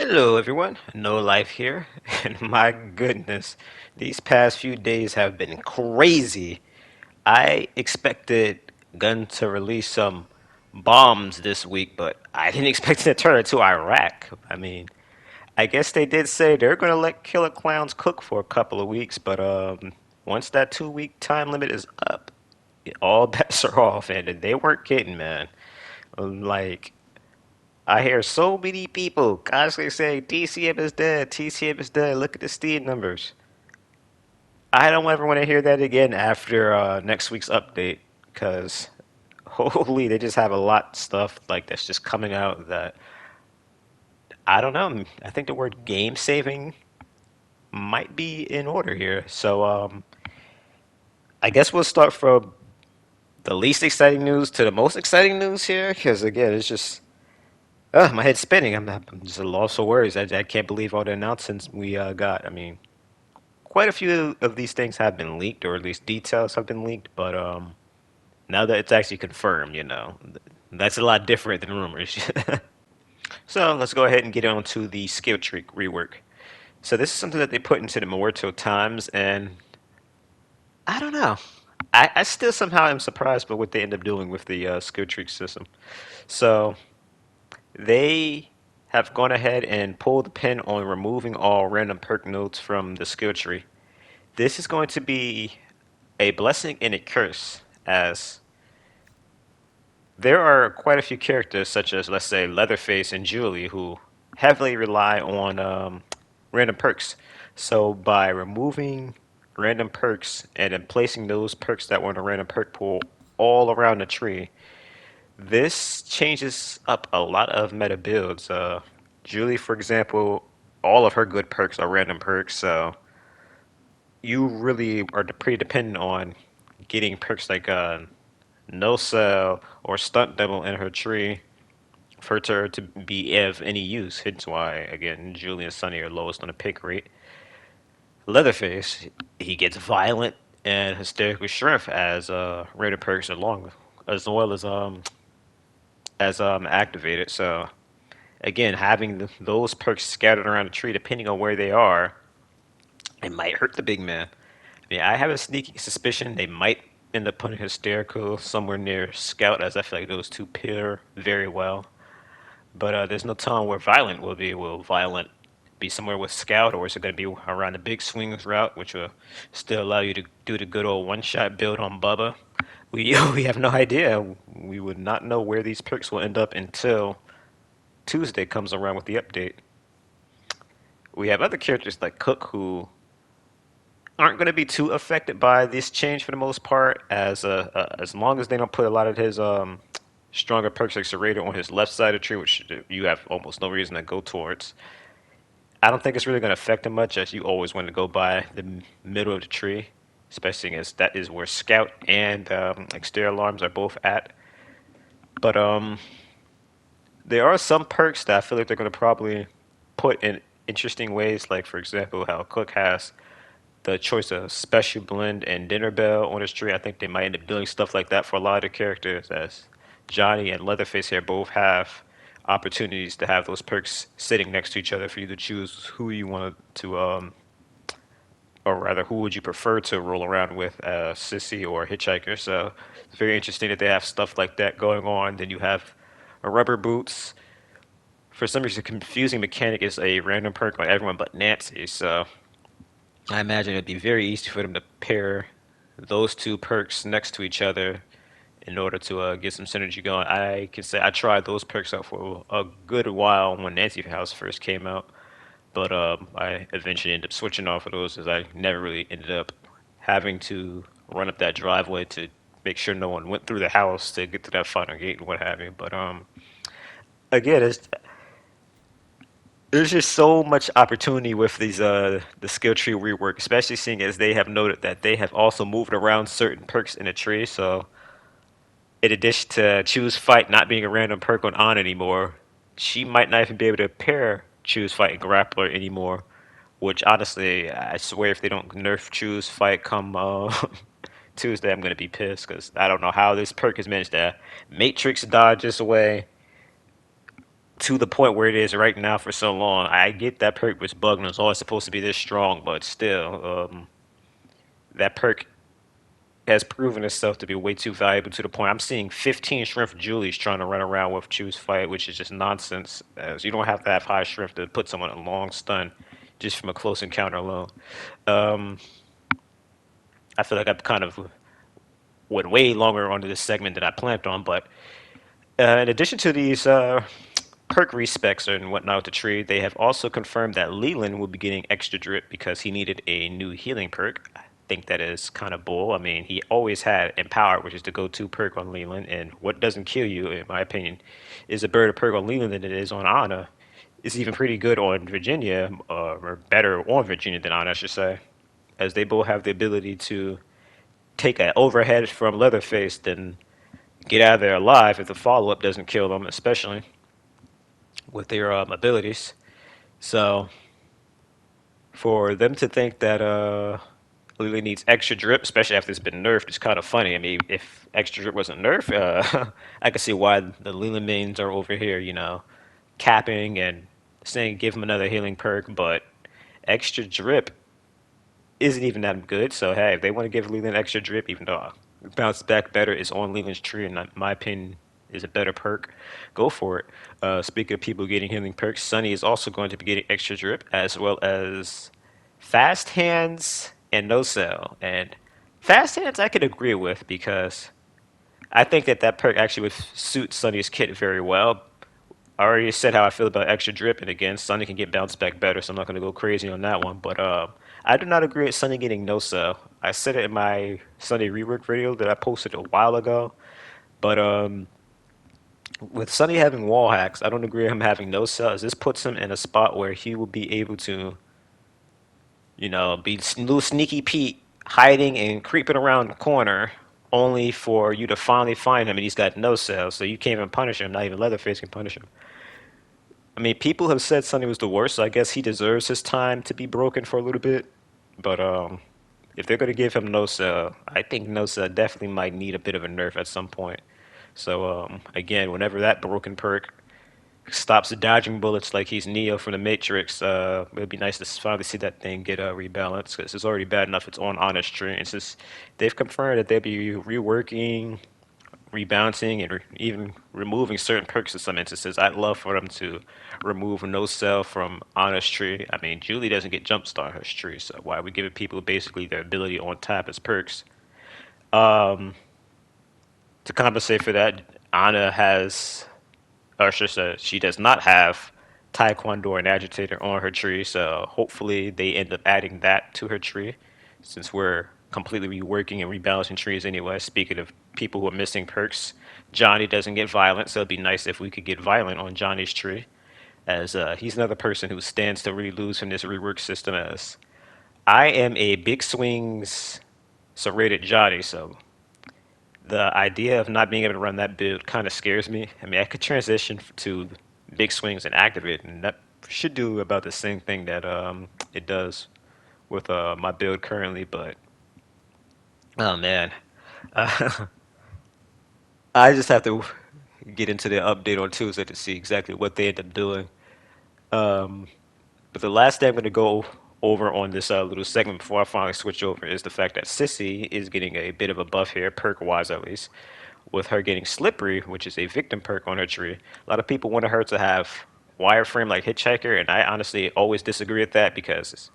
Hello, everyone. No Life here. And my goodness, these past few days have been crazy. I expected Gun to release some bombs this week, but I didn't expect it to turn into Iraq. I mean, I guess they did say they're going to let Killer Clowns cook for a couple of weeks, but once that 2 week time limit is up, all bets are off, and they weren't kidding, man. Like, I hear so many people constantly saying TCM is dead, TCM is dead. Look at the Steam numbers. I don't ever want to hear that again after next week's update because holy, they just have a lot of stuff like that's just coming out that I don't know. I think the word game saving might be in order here. So I guess we'll start from the least exciting news to the most exciting news here because again, it's just my head's spinning. I'm just a loss for words. I can't believe all the announcements we got. I mean, quite a few of these things have been leaked, or at least details have been leaked. But now that it's actually confirmed, that's a lot different than rumors. So let's go ahead and get on to the skill tree rework. So this is something that they put into the Muerto Times, and I don't know. I still somehow am surprised by what they end up doing with the skill tree system. So they have gone ahead and pulled the pin on removing all random perk nodes from the skill tree. This is going to be a blessing and a curse, as there are quite a few characters, such as, let's say, Leatherface and Julie, who heavily rely on random perks. So, by removing random perks and then placing those perks that were in a random perk pool all around the tree, this changes up a lot of meta builds. Julie, for example, all of her good perks are random perks, so you really are pretty dependent on getting perks like no cell or stunt double in her tree for her to be of any use. Hence why, again, Julie and Sunny are lowest on the pick rate. Leatherface, he gets violent and hysterical strength as random perks along, as well as activated. So again, having those perks scattered around the tree, depending on where they are, it might hurt the big man. I mean, I have a sneaky suspicion they might end up putting hysterical somewhere near Scout, as I feel like those two pair very well. But there's no telling where Violent will be. Will Violent be somewhere with Scout, or is it going to be around the big swings route, which will still allow you to do the good old one-shot build on Bubba? We we have no idea. We would not know where these perks will end up until Tuesday comes around with the update. We have other characters like Cook who aren't going to be too affected by this change for the most part, as long as they don't put a lot of his stronger perks like Serrator on his left side of the tree, which you have almost no reason to go towards. I don't think it's really going to affect him much, as you always want to go by the middle of the tree, especially as that is where Scout and Exterior Alarms are both at. But there are some perks that I feel like they're going to probably put in interesting ways, like for example, how Cook has the choice of Special Blend and Dinner Bell on his tree. I think they might end up doing stuff like that for a lot of the characters, as Johnny and Leatherface here both have opportunities to have those perks sitting next to each other for you to choose who you want to, or rather, who would you prefer to roll around with, Sissy or Hitchhiker. So it's very interesting that they have stuff like that going on. Then you have Rubber Boots. For some reason, confusing mechanic is a random perk on everyone but Nancy. So I imagine it'd be very easy for them to pair those two perks next to each other in order to get some synergy going. I can say I tried those perks out for a good while when Nancy House first came out, but I eventually ended up switching off of those as I never really ended up having to run up that driveway to make sure no one went through the house to get to that final gate and what have you. But again, there's just so much opportunity with these the skill tree rework, especially seeing as they have noted that they have also moved around certain perks in the tree. So in addition to choose fight not being a random perk on anymore, she might not even be able to pair choose fight and grappler anymore. Which honestly, I swear, if they don't nerf choose fight come Tuesday, I'm gonna be pissed because I don't know how this perk has managed to matrix dodge this away, to the point where it is right now for so long. I get that perk was bugged and it's always supposed to be this strong, but still, that perk has proven itself to be way too valuable to the point I'm seeing 15 strength Julies trying to run around with choose fight, which is just nonsense. As you don't have to have high strength to put someone in a long stun just from a close encounter alone. Um, I feel like I've kind of went way longer onto this segment than I planned on, but in addition to these perk respecs and whatnot with the tree, they have also confirmed that Leland will be getting extra drip because he needed a new healing perk. I think that is kind of bull. I mean, he always had Empower, which is the go-to perk on Leland, and what doesn't kill you, in my opinion, is a better perk on Leland than it is on Ana. It's even pretty good on Virginia, or better on Virginia than Ana, I should say, as they both have the ability to take an overhead from Leatherface, then get out of there alive if the follow-up doesn't kill them, especially with their abilities. So for them to think that Lily needs extra drip, especially after it's been nerfed, is kind of funny. I mean, if extra drip wasn't nerfed, I could see why the Leland mains are over here, capping and saying give him another healing perk, but extra drip isn't even that good. So hey, if they want to give Leland extra drip, even though bounce back better is on Leland's tree, and in my opinion is a better perk, go for it. Speaking of people getting healing perks, Sunny is also going to be getting extra drip as well as fast hands and no cell. And fast hands I could agree with because I think that that perk actually would suit Sunny's kit very well. I already said how I feel about extra drip, and again, Sunny can get bounced back better, so I'm not going to go crazy on that one. But I do not agree with Sunny getting no cell. I said it in my Sunny rework video that I posted a while ago. But with Sunny having wall hacks, I don't agree with him having no cells. This puts him in a spot where he will be able to, be little sneaky Pete hiding and creeping around the corner, only for you to finally find him, and he's got no cells, so you can't even punish him. Not even Leatherface can punish him. I mean, people have said Sunny was the worst, so I guess he deserves his time to be broken for a little bit. But if they're gonna give him no cell, I think no cell definitely might need a bit of a nerf at some point. So again, whenever that broken perk stops dodging bullets like he's Neo from the Matrix, it'd be nice to finally see that thing get rebalanced because it's already bad enough it's on Honest Tree. It's just they've confirmed that they'll be reworking, rebalancing, and even removing certain perks in some instances. I'd love for them to remove no cell from Honest Tree. I mean, Julie doesn't get jump start her tree, so why are we giving people basically their ability on tap as perks? Um, to compensate for that, Ana has, or she does not have Taekwondo and Agitator on her tree, so hopefully they end up adding that to her tree, since we're completely reworking and rebalancing trees anyway. Speaking of people who are missing perks, Johnny doesn't get violent, so it'd be nice if we could get violent on Johnny's tree, as he's another person who stands to really lose from this rework system. As I am a big swings serrated Johnny, so the idea of not being able to run that build kind of scares me. I mean, I could transition to big swings and activate, and that should do about the same thing that it does with my build currently. But oh man, uh, I just have to get into the update on Tuesday to see exactly what they end up doing. Um, but the last thing I'm going to go over on this little segment before I finally switch over is the fact that Sissy is getting a bit of a buff here, perk wise at least, with her getting Slippery, which is a victim perk on her tree. A lot of people wanted her to have wireframe like Hitchhiker, and I honestly always disagree with that because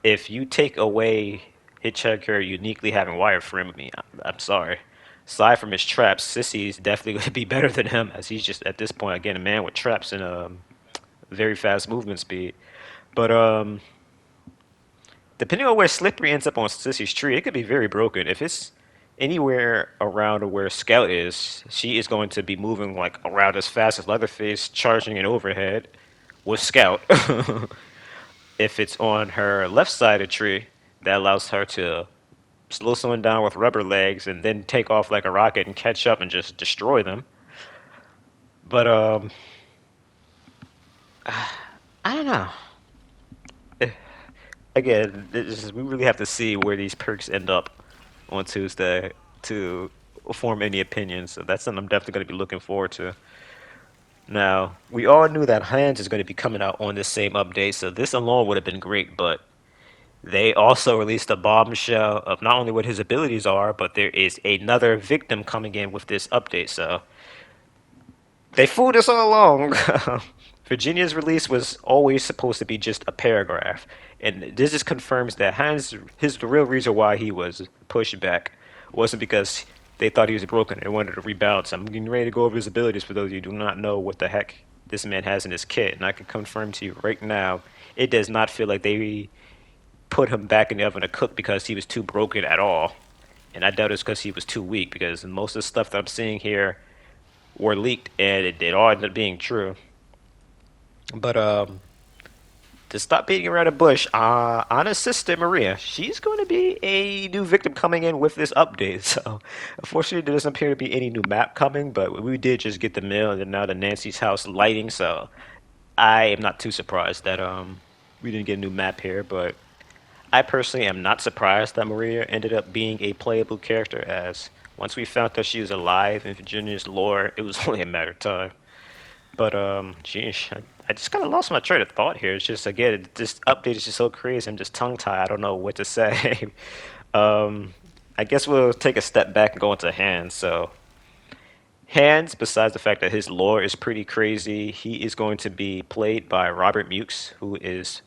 if you take away Hitchhiker uniquely having wireframe, I mean, I'm sorry. Aside from his traps, Sissy's definitely going to be better than him, as he's just at this point again a man with traps and very fast movement speed. But depending on where Slippery ends up on Sissy's tree, it could be very broken. If it's anywhere around where Scout is, she is going to be moving like around as fast as Leatherface, charging an overhead with Scout. If it's on her left side of the tree, that allows her to slow someone down with rubber legs and then take off like a rocket and catch up and just destroy them. But I don't know. Again, we really have to see where these perks end up on Tuesday to form any opinions. So that's something I'm definitely going to be looking forward to. Now, we all knew that Hands is going to be coming out on this same update, so this alone would have been great, but they also released a bombshell of not only what his abilities are, but there is another victim coming in with this update, so they fooled us all along. Virginia's release was always supposed to be just a paragraph, and this just confirms that the real reason why he was pushed back wasn't because they thought he was broken and wanted to rebalance. I'm getting ready to go over his abilities for those of you who do not know what the heck this man has in his kit, and I can confirm to you right now, it does not feel like they put him back in the oven to cook because he was too broken at all. And I doubt it's because he was too weak, because most of the stuff that I'm seeing here were leaked, and it all ended up being true. But to stop beating around the bush, Anna's sister Maria, she's going to be a new victim coming in with this update. So, unfortunately, there doesn't appear to be any new map coming, but we did just get the mail and now the Nancy's house lighting. So, I am not too surprised that we didn't get a new map here. But I personally am not surprised that Maria ended up being a playable character, as once we found that she was alive in Virginia's lore, it was only a matter of time. But geez, I just kind of lost my train of thought here. It's just again, this update is just so crazy. I'm just tongue tied. I don't know what to say. um, I guess we'll take a step back and go into Hands. So Hands, besides the fact that his lore is pretty crazy, he is going to be played by Robert Mukes, who is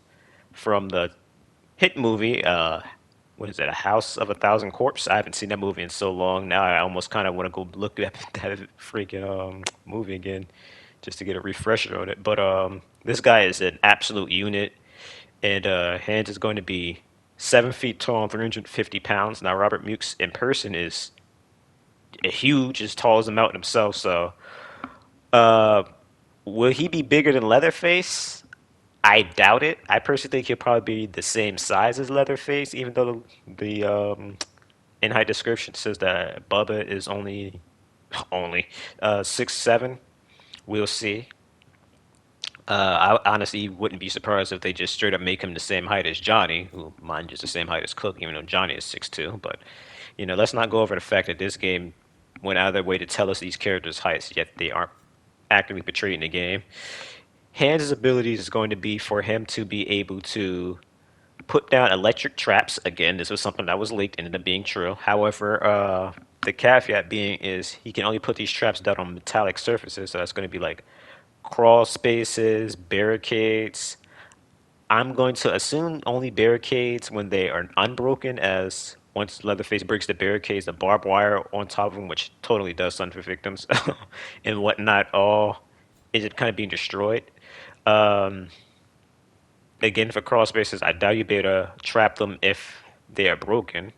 from the hit movie. What is it? A House of a Thousand Corpses. I haven't seen that movie in so long. Now I almost kind of want to go look at that freaking movie again, just to get a refresher on it. But this guy is an absolute unit, and Hands is going to be 7 feet tall and 350 pounds. Now Robert Mukes in person is huge, as tall as a mountain himself. So uh, will he be bigger than Leatherface? I doubt it. I personally think he'll probably be the same size as Leatherface, even though the in-height description says that Bubba is only 6'7". We'll see. I honestly wouldn't be surprised if they just straight up make him the same height as Johnny, who mind you is the same height as Cook, even though Johnny is 6'2". But let's not go over the fact that this game went out of their way to tell us these characters' heights, yet they aren't actively portrayed in the game. Hans' abilities is going to be for him to be able to put down electric traps. Again, this was something that was leaked, ended up being true. However, the caveat being is he can only put these traps down on metallic surfaces, so that's going to be like crawl spaces, barricades. I'm going to assume only barricades when they are unbroken, as once Leatherface breaks the barricades, the barbed wire on top of them, which totally does something for victims and whatnot, all is it kind of being destroyed. Um, Again, for crawl spaces, I doubt you'd be able to trap them if they are broken,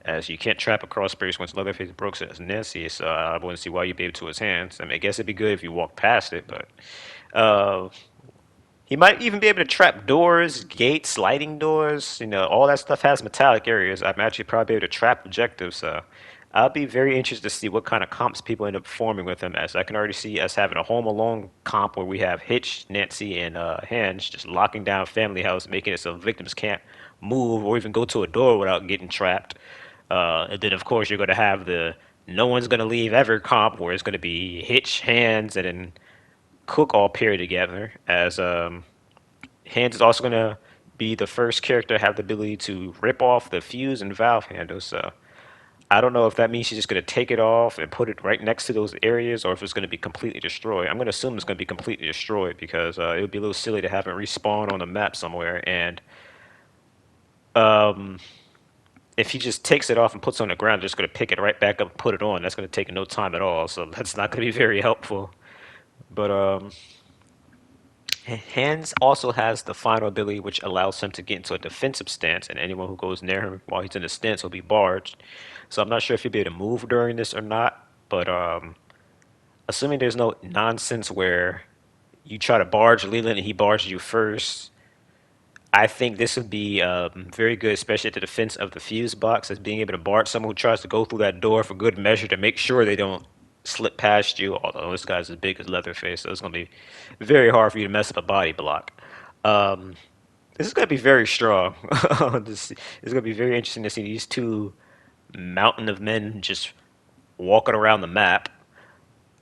as you can't trap a crawl space once Leatherface broke it as Nancy, so I wouldn't see why you'd be able to his hands. I mean, I guess it'd be good if you walk past it, but uh, he might even be able to trap doors, gates, sliding doors. All that stuff has metallic areas. I'm actually probably able to trap objectives. So I'll be very interested to see what kind of comps people end up forming with him. As I can already see us having a Home Alone comp where we have Hitch, Nancy, and Hinge just locking down Family House, making it so victims can't move or even go to a door without getting trapped. And then, of course, you're going to have the no one's going to leave ever comp where it's going to be Hitch, Hands, and then Cook all paired together, as Hands is also going to be the first character to have the ability to rip off the fuse and valve handles. So I don't know if that means she's just going to take it off and put it right next to those areas, or if it's going to be completely destroyed. I'm going to assume it's going to be completely destroyed, because it would be a little silly to have it respawn on the map somewhere. And um, if he just takes it off and puts it on the ground, just going to pick it right back up and put it on. That's going to take no time at all. So that's not going to be very helpful. But Hands also has the final ability, which allows him to get into a defensive stance, and anyone who goes near him while he's in the stance will be barged. So I'm not sure if he'll be able to move during this or not, but assuming there's no nonsense where you try to barge Leland and he barges you first, I think this would be very good, especially at the defense of the fuse box, as being able to barge someone who tries to go through that door for good measure to make sure they don't slip past you. Although this guy's as big as Leatherface, so it's going to be very hard for you to mess up a body block. Um, this is going to be very strong. This is going to be very interesting to see these two mountain of men just walking around the map.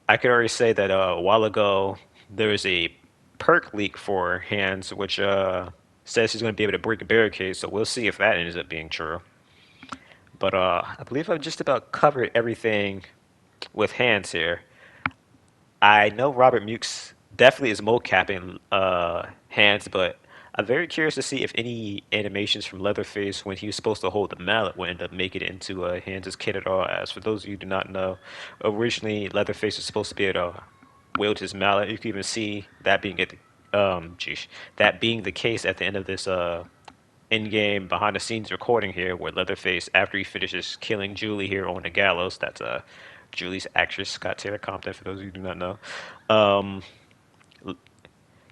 I could already say that a while ago, there is a perk leak for hands, which says he's going to be able to break a barricade. So we'll see if that ends up being true. But I believe I've just about covered everything with hands here. I know Robert Mukes definitely is mocapping hands, but I'm very curious to see if any animations from Leatherface when he was supposed to hold the mallet will end up making it into Hands' kit at all. As for those of you who do not know, originally Leatherface was supposed to be able to wield his mallet. You can even see that being that being the case at the end of this in-game behind-the-scenes recording here, where Leatherface, after he finishes killing Julie here on the gallows, that's Julie's actress Scott Taylor Compton. For those of you who do not know, um,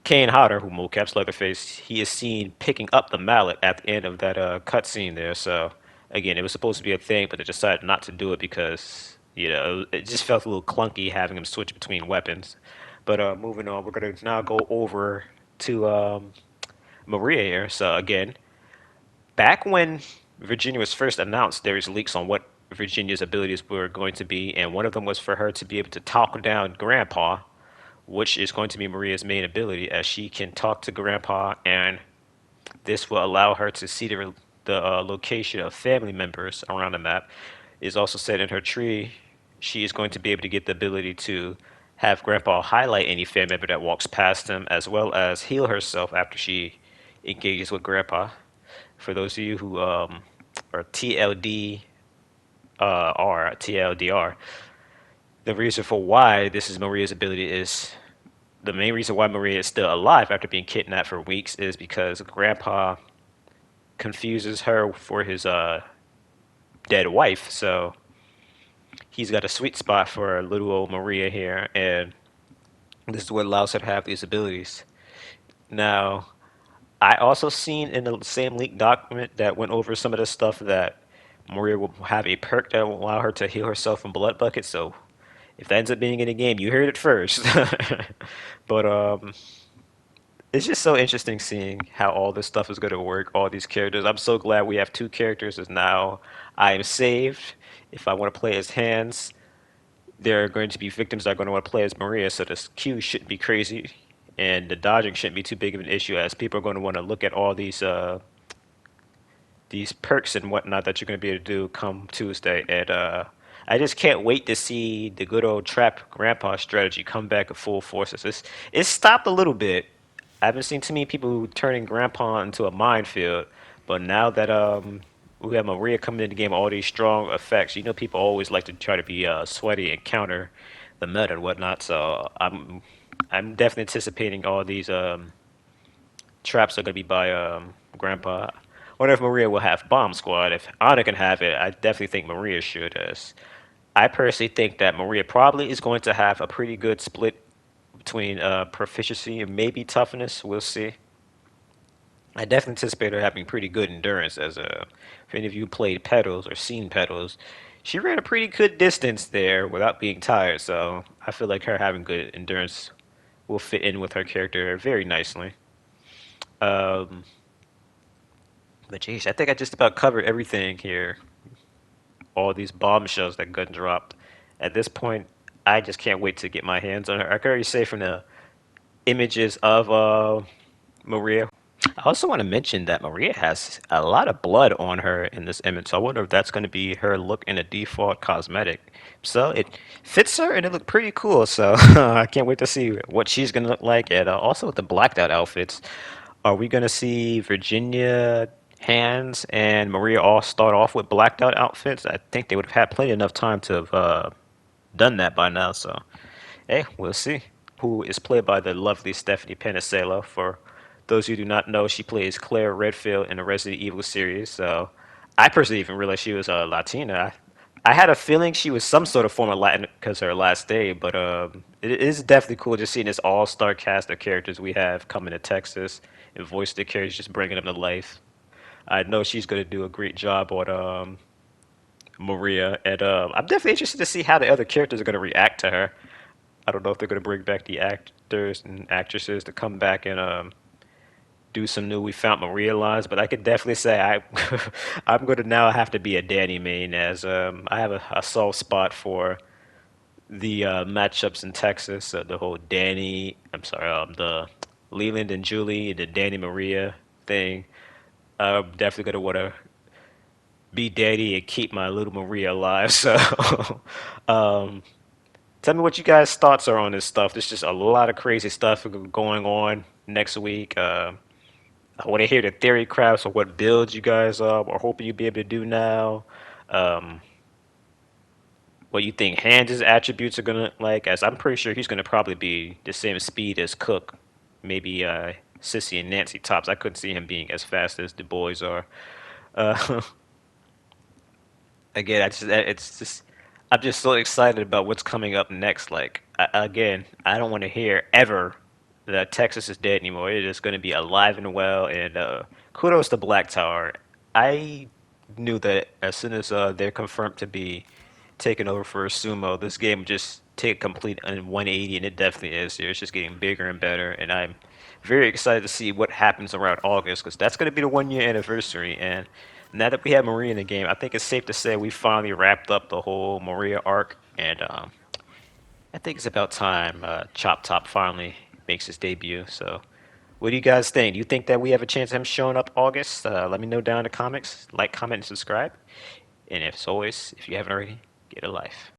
Kane Hodder, who mocaps Leatherface, he is seen picking up the mallet at the end of that cutscene there. So again, it was supposed to be a thing, but they decided not to do it because it just felt a little clunky having him switch between weapons. But moving on, we're gonna now go over to Maria here. So again, back when Virginia was first announced, there was leaks on what Virginia's abilities were going to be, and one of them was for her to be able to talk down Grandpa, which is going to be Maria's main ability, as she can talk to Grandpa, and this will allow her to see the location of family members around the map. It is also said in her tree she is going to be able to get the ability to have Grandpa highlight any family member that walks past him, as well as heal herself after she engages with Grandpa. For those of you who are TLDR, the reason for why this is Maria's ability is the main reason why Maria is still alive after being kidnapped for weeks is because Grandpa confuses her for his dead wife. So he's got a sweet spot for little old Maria here, and this is what allows her to have these abilities. Now, I also seen in the same leaked document that went over some of the stuff that Maria will have a perk that will allow her to heal herself from blood buckets. So if that ends up being in the game, you heard it first. But it's just so interesting seeing how all this stuff is going to work, all these characters. I'm so glad we have two characters as now I am saved. If I want to play as Hans, there are going to be victims that are going to want to play as Maria, so the queue shouldn't be crazy, and the dodging shouldn't be too big of an issue, as people are going to want to look at all these perks and whatnot that you're going to be able to do come Tuesday. And I just can't wait to see the good old trap grandpa strategy come back at full force. It's stopped a little bit. I haven't seen too many people turning grandpa into a minefield, but now that we have Maria coming into the game, all these strong effects. People always like to try to be sweaty and counter the meta and whatnot. So I'm definitely anticipating all these traps are going to be by Grandpa. I wonder if Maria will have Bomb Squad. If Anna can have it, I definitely think Maria should. As I personally think that Maria probably is going to have a pretty good split between proficiency and maybe toughness. We'll see. I definitely anticipate her having pretty good endurance. As if any of you played pedals or seen pedals, she ran a pretty good distance there without being tired. So I feel like her having good endurance will fit in with her character very nicely. Um, but geez, I think I just about covered everything here. All these bombshells that got dropped. At this point, I just can't wait to get my hands on her. I can already say from the images of Maria. I also want to mention that Maria has a lot of blood on her in this image, so I wonder if that's going to be her look in a default cosmetic. So it fits her and it looked pretty cool. So I can't wait to see what she's going to look like. And also with the blacked out outfits, are we going to see Virginia, Hands, and Maria all start off with blacked out outfits? I think they would have had plenty enough time to have done that by now. So hey, we'll see. Who is played by the lovely Stephanie Panisello. For those who do not know, she plays Claire Redfield in the Resident Evil series. So I personally even realized she was a Latina. I had a feeling she was some sort of form of Latin because her last day, but it is definitely cool just seeing this all-star cast of characters we have coming to Texas and voice the characters, just bringing them to life. I know she's going to do a great job on Maria, and I'm definitely interested to see how the other characters are going to react to her. I don't know if they're going to bring back the actors and actresses to come back and do some new We Found Maria lines, but I could definitely say I'm going to now have to be a Danny main as I have a soft spot for the matchups in Texas, the whole the Leland and Julie, the Danny Maria thing. I'm definitely gonna want to be daddy and keep my little Maria alive. So, um, tell me what you guys' thoughts are on this stuff. There's just a lot of crazy stuff going on next week. I want to hear the theory crafts or what builds you guys are hoping you'll be able to do now. Um, what you think Hans' attributes are gonna like, as I'm pretty sure he's gonna probably be the same speed as Cook, maybe Sissy and Nancy tops. I couldn't see him being as fast as the boys are. Uh, again, it's just I'm just so excited about what's coming up next. Like again, I don't want to hear ever that Texas is dead anymore. It is going to be alive and well. And kudos to Black Tower. I knew that as soon as they're confirmed to be taking over for Sumo, this game would just take a complete 180, and it definitely is. Here, it's just getting bigger and better, and I'm very excited to see what happens around August because that's going to be the 1 year anniversary. And now that we have Maria in the game, I think it's safe to say we finally wrapped up the whole Maria arc, and I think it's about time Chop Top finally makes his debut. So, what do you guys think? Do you think that we have a chance of him showing up August? Let me know down in the comments. Like, comment, and subscribe. And as always, if you haven't already, get a life.